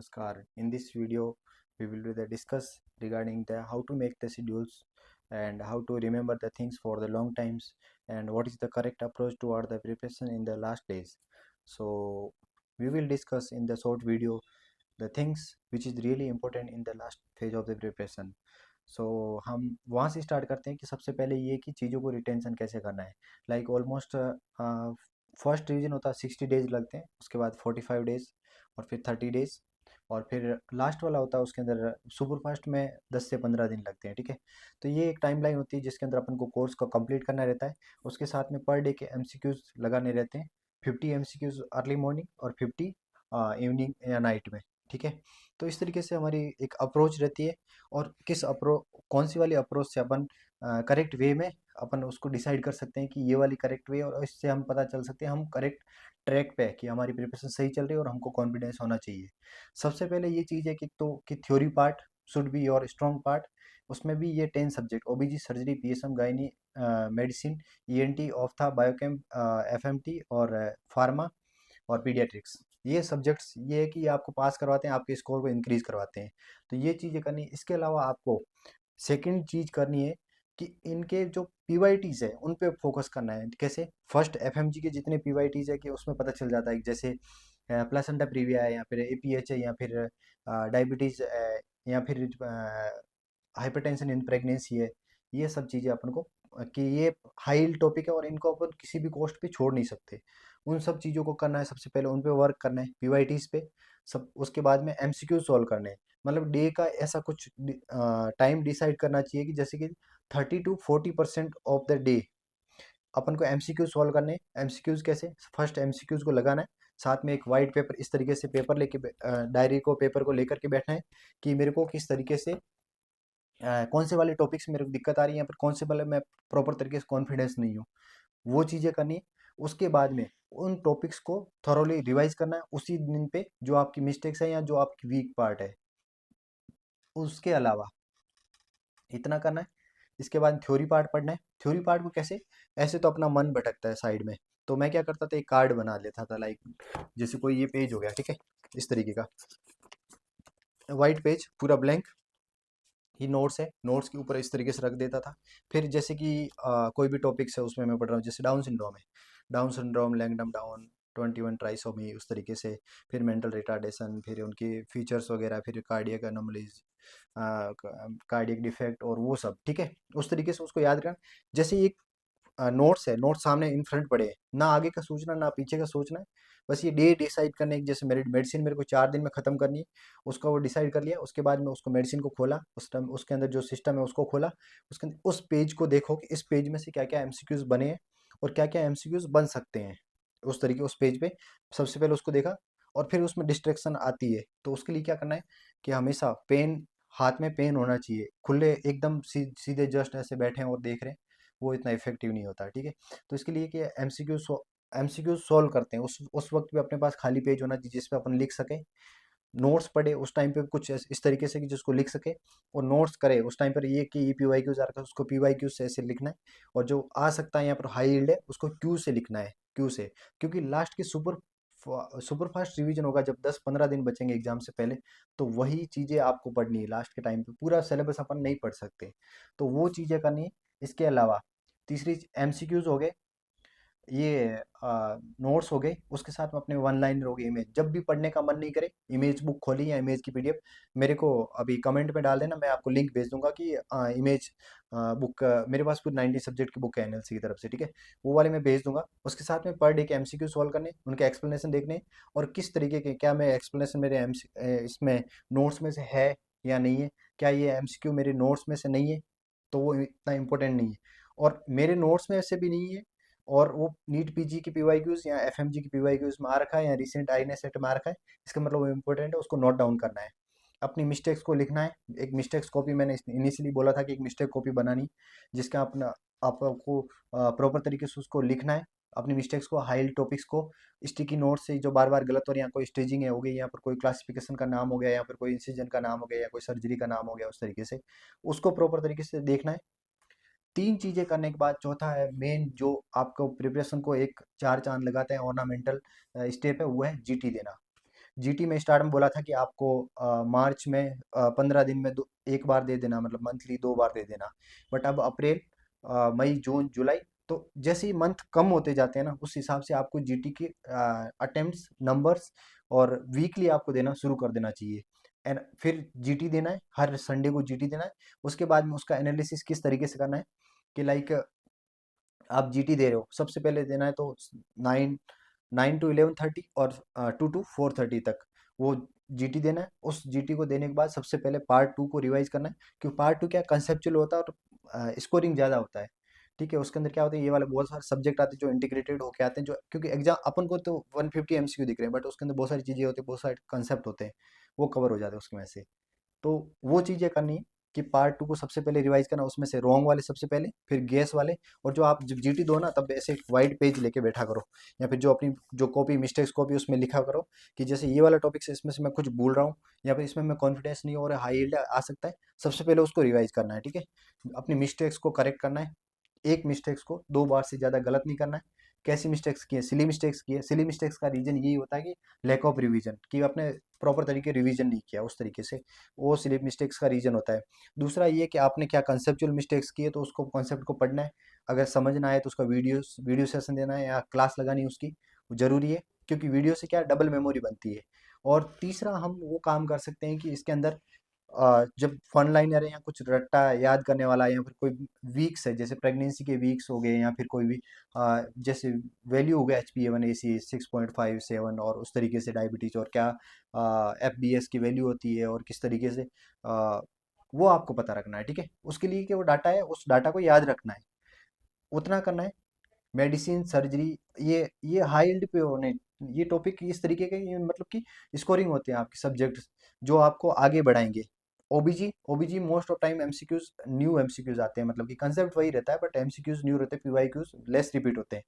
Namaskar. In this video, we will do the discuss regarding the how to make the schedules and how to remember the things for the long times and what is the correct approach toward the preparation in the last days. So we will discuss in the short video the things which is really important in the last phase of the preparation. सो हम वहाँ से start करते हैं कि सबसे पहले ये कि चीज़ों को रिटेंशन कैसे करना है। लाइक ऑलमोस्ट फर्स्ट रिवीजन होता है 60 डेज लगते हैं, उसके बाद 45 डेज और फिर 30 डेज और फिर लास्ट वाला होता है उसके अंदर सुपर फास्ट में 10 से 15 दिन लगते हैं। ठीक है, तो ये एक टाइमलाइन होती है जिसके अंदर अपन को कोर्स को कंप्लीट करना रहता है। उसके साथ में पर डे के एमसीक्यूज लगाने रहते हैं, 50 एमसीक्यूज अर्ली मॉर्निंग और 50 इवनिंग या नाइट में। ठीक है, तो इस तरीके से हमारी एक अप्रोच रहती है और किस अप्रो कौन सी वाली अप्रोच से अपन करेक्ट वे में अपन उसको डिसाइड कर सकते हैं कि ये वाली करेक्ट वे, और इससे हम पता चल सकते हैं हम करेक्ट ट्रैक पे है कि हमारी प्रिपरेशन सही चल रही है और हमको कॉन्फिडेंस होना चाहिए। सबसे पहले ये चीज़ है कि theory part should be your strong part. उसमें भी ये 10 subject OBG, surgery, PSM, gynae, medicine, ENT, ophtha, biochem, FMT और फार्मा और पीडियाट्रिक्स, ये सब्जेक्ट्स ये है कि ये आपको पास करवाते हैं, आपके स्कोर को इंक्रीज करवाते हैं। तो ये चीज़ें करनी है। इसके अलावा आपको सेकंड चीज़ करनी है कि इनके जो पीवाईटीज़ है उन पे फोकस करना है। कैसे? फर्स्ट एफएमजी के जितने पीवाईटीज़ है कि उसमें पता चल जाता है कि जैसे प्लेसेंटा प्रीविया है या फिर एपीएच है या फिर डायबिटीज़ या फिर हाइपरटेंशन इन प्रेगनेंसी है। ये सब चीज़ें अपन को कि ये हाई टॉपिक है और इनको अपन किसी भी कॉस्ट पे छोड़ नहीं सकते। उन सब चीज़ों को करना है, सबसे पहले उन पे वर्क करना है पीवाईटीज़ पे सब। उसके बाद में एमसीक्यू सॉल्व करने हैं। मतलब डे का ऐसा कुछ टाइम डिसाइड करना चाहिए कि जैसे कि 30 to 40% ऑफ द डे अपन को एमसीक्यू सॉल्व करने हैं। एमसीक्यूज कैसे? फर्स्ट एमसीक्यूज को लगाना है, साथ में एक वाइट पेपर, इस तरीके से पेपर लेके डायरी को पेपर को लेकर के बैठना है कि मेरे को किस तरीके से कौन से वाले टॉपिक्स मेरे को दिक्कत आ रही है या फिर कौन से वाले मैं प्रॉपर तरीके से कॉन्फिडेंस नहीं हूँ, वो चीज़ें करनी है। उसके बाद में उन टॉपिक्स को थॉरोली रिवाइज करना है उसी दिन पे, जो आपकी मिस्टेक्स है या जो आपकी वीक पार्ट है। उसके अलावा इतना करना है। इसके बाद थ्योरी पार्ट पढ़ना है। थ्योरी पार्ट को कैसे? ऐसे तो अपना मन भटकता है साइड में, तो मैं क्या करता था, एक कार्ड बना लेता था। लाइक जैसे कोई ये पेज हो गया, ठीक है, इस तरीके का वाइट पेज पूरा ब्लैंक, ये नोट्स है, नोट्स के ऊपर इस तरीके से रख देता था। फिर जैसे कि कोई भी टॉपिक्स है उसमें मैं पढ़ रहा हूँ, जैसे डाउन सिंड्रोम है, डाउन सिंड्रोम, लैंगडम डाउन, 21 ट्राइसोमी, उस तरीके से। फिर मेंटल रिटार्डेशन, फिर उनके फीचर्स वगैरह, फिर कार्डियक एनोमलीज, कार्डियक डिफेक्ट और वो सब। ठीक है, उस तरीके से उसको याद करना। जैसे एक नोट्स है, नोट्स सामने इन फ्रंट पड़े हैं, ना आगे का सोचना ना पीछे का सोचना है, बस ये डे डिसाइड करने की। जैसे मेरी मेडिसिन मेरे को 4 दिन में ख़त्म करनी है, उसका वो डिसाइड कर लिया। उसके बाद में उसको मेडिसिन को खोला, उस टाइम उसके अंदर जो सिस्टम है उसको खोला, उसके अंदर उस पेज को देखो कि इस पेज में से क्या क्या एमसीक्यूज बने हैं और क्या क्या एमसीक्यूज बन सकते हैं। उस तरीके उस पेज पे सबसे पहले उसको देखा, और फिर उसमें डिस्ट्रैक्शन आती है तो उसके लिए क्या करना है कि हमेशा पेन, हाथ में पेन होना चाहिए। खुले एकदम सीधे जस्ट ऐसे बैठे हैं और देख रहे हैं, वो इतना इफेक्टिव नहीं होता। ठीक है, तो इसके लिए कि एमसीक्यू सॉल्व करते हैं, उस वक्त भी अपने पास खाली पेज होना चाहिए जिसपे अपन लिख सकें। नोट्स पढ़े उस टाइम पे कुछ इस तरीके से कि जिसको लिख सके, और नोट्स करे उस टाइम पर ये कि ये पीवाईक्यूज आ रखा है उसको पीवाईक्यूज से ऐसे लिखना है, और जो आ सकता है यहाँ पर हाई यील्ड है उसको क्यू से लिखना है, क्यू से। क्योंकि लास्ट की सुपर फास्ट रिवीजन होगा जब 10-15 दिन बचेंगे एग्जाम से पहले, तो वही चीज़ें आपको पढ़नी है लास्ट के टाइम पे। पूरा सिलेबस अपन नहीं पढ़ सकते, तो वो चीज़ें करनी है। इसके अलावा तीसरी एमसीक्यूज हो गए, ये नोट्स हो गए, उसके साथ में अपने वन लाइनर हो गए। इमेज जब भी पढ़ने का मन नहीं करे, इमेज बुक खोली या इमेज की पीडीएफ मेरे को अभी कमेंट में डाल देना, मैं आपको लिंक भेज दूंगा कि इमेज बुक मेरे पास पूरी 90 सब्जेक्ट की बुक है एनएलसी की तरफ से। ठीक है, वो वाले मैं भेज दूंगा। उसके साथ में पर डे के एमसीक्यू सॉल्व करने, उनके एक्सप्लेनेशन देखने, और किस तरीके के क्या मैं एक्सप्लेनेशन मेरे इसमें नोट्स में से है या नहीं है, क्या ये एमसीक्यू मेरे नोट्स में से नहीं है तो वो इतना इंपॉर्टेंट नहीं है, और मेरे नोट्स में से भी नहीं है और वो नीट पीजी की पीवाईक्यूज या एफएमजी की पीवाईक्यूज में आ रखा है या रिसेंट आईने सेट में आ रखा है, इसका मतलब वो इम्पोर्टेंट है, उसको नोट डाउन करना है। अपनी मिस्टेक्स को लिखना है। एक मिस्टेक्स कॉपी मैंने इनिशियली बोला था कि एक मिस्टेक कॉपी बनानी, जिसका अपना आपको प्रॉपर तरीके से उसको लिखना है, अपनी मिस्टेक्स को, हाई टॉपिक्स को, स्टिकी नोट से जो बार बार गलत हो रही है, कोई स्टेजिंग है हो गई, यहाँ पर कोई क्लासिफिकेशन का नाम हो गया, या फिर कोई इंसिजन का नाम हो गया, या कोई सर्जरी का नाम हो गया, उस तरीके से उसको प्रॉपर तरीके से देखना है। 3 चीज़ें करने के बाद चौथा है मेन, जो आपको प्रिपरेशन को एक 4 चाँद लगाता है, ऑर्नामेंटल स्टेप है, वो है जीटी देना। जीटी में स्टार्ट में बोला था कि आपको मार्च में 15 दिन में एक बार दे देना, मतलब मंथली 2 बार दे देना। बट अब अप्रैल, मई, जून, जुलाई, तो जैसे ही मंथ कम होते जाते हैं ना, उस हिसाब से आपको जीटी के अटेम्प्ट्स नंबर्स और वीकली आपको देना शुरू कर देना चाहिए। एंड फिर जीटी देना है, हर संडे को जीटी देना है। उसके बाद में उसका एनालिसिस किस तरीके से करना है कि लाइक आप जीटी दे रहे हो, सबसे पहले देना है तो 9 to 11:30 और 2 to 4:30 तक वो जीटी देना है। उस जीटी को देने के बाद सबसे पहले पार्ट 2 को रिवाइज करना है, क्योंकि पार्ट 2 क्या कंसेप्चुअल होता है और स्कोरिंग ज़्यादा होता है। ठीक है, उसके अंदर क्या होता है, ये वाले बहुत सारे सब्जेक्ट आते हैं जो इंटीग्रेटेड होके आते हैं, जो क्योंकि एग्जाम अपन को तो 150 एमसीक्यू दिख रहे हैं, बट उसके अंदर बहुत सारी चीज़ें होती है, बहुत सारे कंसेप्ट होते हैं, वो कवर हो जाते हैं उसकी वजह से। तो वो चीज़ें करनी है कि पार्ट 2 को सबसे पहले रिवाइज करना, उसमें से रॉन्ग वाले सबसे पहले, फिर गेस वाले। और जो आप जब जीटी दो ना, तब ऐसे वाइट पेज लेके बैठा करो, या फिर जो अपनी जो कॉपी मिस्टेक्स कॉपी उसमें लिखा करो कि जैसे ये वाला टॉपिक से इसमें से मैं कुछ भूल रहा हूँ, या फिर इसमें मैं कॉन्फिडेंस नहीं हो रहा, हाई यील्ड आ सकता है, सबसे पहले उसको रिवाइज करना है। ठीक है, अपनी मिस्टेक्स को करेक्ट करना है, एक मिस्टेक्स को 2 बार से ज़्यादा गलत नहीं करना है। कैसी मिस्टेक्स की है, सिली मिस्टेक्स की है। सिली मिस्टेक्स का रीजन यही होता है कि लैक ऑफ रिवीजन, कि आपने प्रॉपर तरीके रिवीजन नहीं किया उस तरीके से, वो सिली मिस्टेक्स का रीजन होता है। दूसरा ये कि आपने क्या कंसेप्चुअल मिस्टेक्स की है, तो उसको कॉन्सेप्ट को पढ़ना है, अगर समझ ना आए तो उसका वीडियो सेशन देना है या क्लास लगानी है उसकी, ज़रूरी है, क्योंकि वीडियो से क्या डबल मेमोरी बनती है। और तीसरा हम वो काम कर सकते हैं कि इसके अंदर जब फन लाइनर है या कुछ रट्टा याद करने वाला है, या फिर कोई वीक्स है, जैसे प्रेगनेंसी के वीक्स हो गए, या फिर कोई भी जैसे वैल्यू हो गया HbA1c 6.57, और उस तरीके से डायबिटीज, और क्या FBS की वैल्यू होती है, और किस तरीके से वो आपको पता रखना है। ठीक है, उसके लिए कि वो डाटा है, उस डाटा को याद रखना है, उतना करना है। मेडिसिन, सर्जरी, ये हाई यील्ड पे होने, ये टॉपिक इस तरीके के, ये मतलब कि स्कोरिंग होते हैं आपके सब्जेक्ट जो आपको आगे बढ़ाएंगे। ओबीजी ओबीजी most of time MCQs, new MCQs आते हैं, मतलब कि कंसेप्ट वही रहता है, बट एमसीक्यूज न्यू रहते हैं, पीवाईक्यूज लेस रिपीट होते हैं।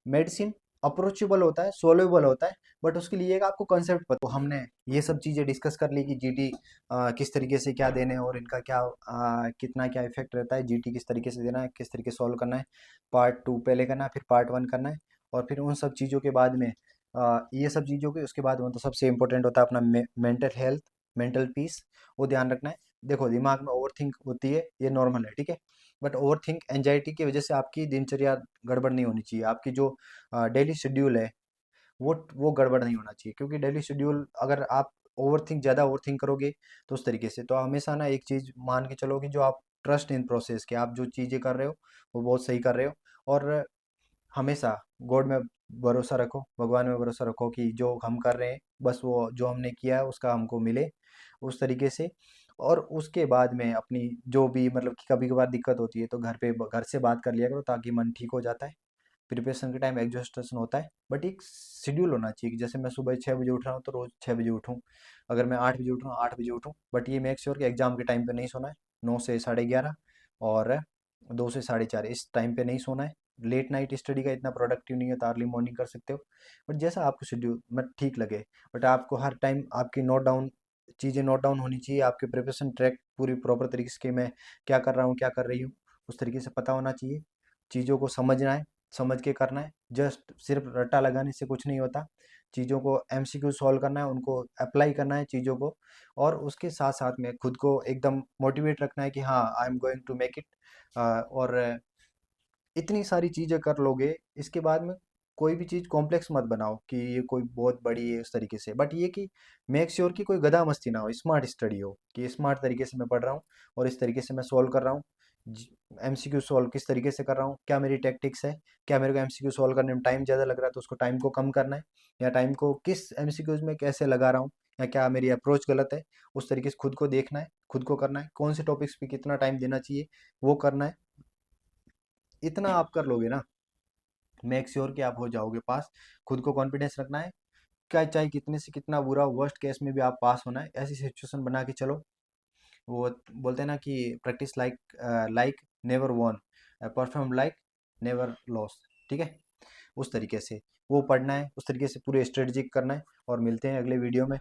मेडिसिन अप्रोचेबल होता है, सोल्वेबल होता है, बट उसके लिए एक आपको कंसेप्ट पता। तो हमने ये सब चीज़ें डिस्कस कर ली कि जीटी किस तरीके से क्या देने हैं, और इनका क्या कितना क्या इफेक्ट रहता है, जीटी किस तरीके से देना है, किस तरीके से सॉल्व करना है, पार्ट 2 पहले करना है, फिर पार्ट 1 करना है। और फिर उन सब चीज़ों के बाद में ये सब चीज़ों के उसके बाद में तो सबसे इंपॉर्टेंट होता है अपना मेंटल हेल्थ, मेंटल पीस, वो ध्यान रखना है। देखो, दिमाग में ओवर थिंक होती है, ये नॉर्मल है, ठीक है, बट ओवर थिंक एंजाइटी की वजह से आपकी दिनचर्या गड़बड़ नहीं होनी चाहिए। आपकी जो डेली शेड्यूल है, वो गड़बड़ नहीं होना चाहिए, क्योंकि डेली शेड्यूल अगर आप ज़्यादा ओवर थिंक करोगे, तो उस तरीके से तो हमेशा ना एक चीज़ मान के चलो कि जो आप ट्रस्ट इन प्रोसेस के, आप जो चीज़ें कर रहे हो वो बहुत सही कर रहे हो। और हमेशा गॉड में भरोसा रखो, भगवान में भरोसा रखो कि जो हम कर रहे हैं, बस वो जो हमने किया है उसका हमको मिले उस तरीके से। और उसके बाद में अपनी जो भी, मतलब कि कभी कभार दिक्कत होती है, तो घर से बात कर लिया करो, ताकि मन ठीक हो जाता है। प्रिपरेशन के टाइम एग्जॉस्टेशन होता है, बट एक शेड्यूल होना चाहिए कि जैसे मैं सुबह 6 बजे उठ रहा हूँ, तो रोज़ 6 बजे उठूँ। अगर मैं 8 बजे उठ रहा हूँ, 8 बजे उठूँ, बट ये मेक श्योर कि एग्जाम के टाइम पे नहीं सोना है। 9 से 11:30 और 2 से 4:30 इस टाइम पे नहीं सोना है। लेट नाइट स्टडी का इतना प्रोडक्टिव नहीं है, तो अर्ली मॉर्निंग कर सकते हो, बट जैसा आपको शेड्यूल में ठीक लगे। बट आपको हर टाइम आपकी चीज़ें नोट डाउन होनी चाहिए, आपके प्रिपरेशन ट्रैक पूरी प्रॉपर तरीके से कि मैं क्या कर रहा हूँ, क्या कर रही हूँ, उस तरीके से पता होना चाहिए। चीज़ों को समझना है, समझ के करना है, जस्ट सिर्फ रट्टा लगाने से कुछ नहीं होता। चीज़ों को एमसीक्यू सॉल्व करना है, उनको अप्लाई करना है चीज़ों को, और उसके साथ साथ में खुद को एकदम मोटिवेट रखना है कि हाँ, I am going to make it. और इतनी सारी चीज़ें कर लोगे, इसके बाद में कोई भी चीज़ कॉम्प्लेक्स मत बनाओ कि ये कोई बहुत बड़ी है उस तरीके से, बट ये कि मेक श्योर कि कोई गधा मस्ती ना हो, स्मार्ट स्टडी हो, कि स्मार्ट तरीके से मैं पढ़ रहा हूँ और इस तरीके से मैं सॉल्व कर रहा हूँ। एमसीक्यू सॉल्व किस तरीके से कर रहा हूँ, क्या मेरी टैक्टिक्स है, क्या मेरे को एमसीक्यू सॉल्व करने में टाइम ज़्यादा लग रहा है, तो उसको टाइम को कम करना है, या टाइम को किस एमसीक्यूज में कैसे लगा रहा हूँ, या क्या मेरी अप्रोच गलत है, उस तरीके से खुद को देखना है, खुद को करना है, कौन से टॉपिक्स पे कितना टाइम देना चाहिए, वो करना है। इतना आप कर लोगे ना, मेक श्योर कि आप हो जाओगे पास। खुद को कॉन्फिडेंस रखना है, क्या चाहे कितने से कितना बुरा वर्स्ट केस में भी आप पास होना है, ऐसी सिचुएशन बना के चलो। वो बोलते हैं ना कि practice like like never won, perform like never loss. ठीक है, उस तरीके से वो पढ़ना है, उस तरीके से पूरे स्ट्रेटजिक करना है। और मिलते हैं अगले वीडियो में,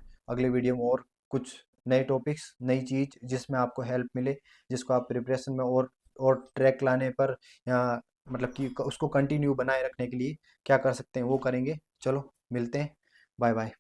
और कुछ नए टॉपिक्स, नई चीज़ जिसमें आपको हेल्प मिले, जिसको आप प्रिपरेशन में और ट्रैक लाने पर, या मतलब कि उसको कंटिन्यू बनाए रखने के लिए क्या कर सकते हैं वो करेंगे। चलो मिलते हैं, बाय बाय।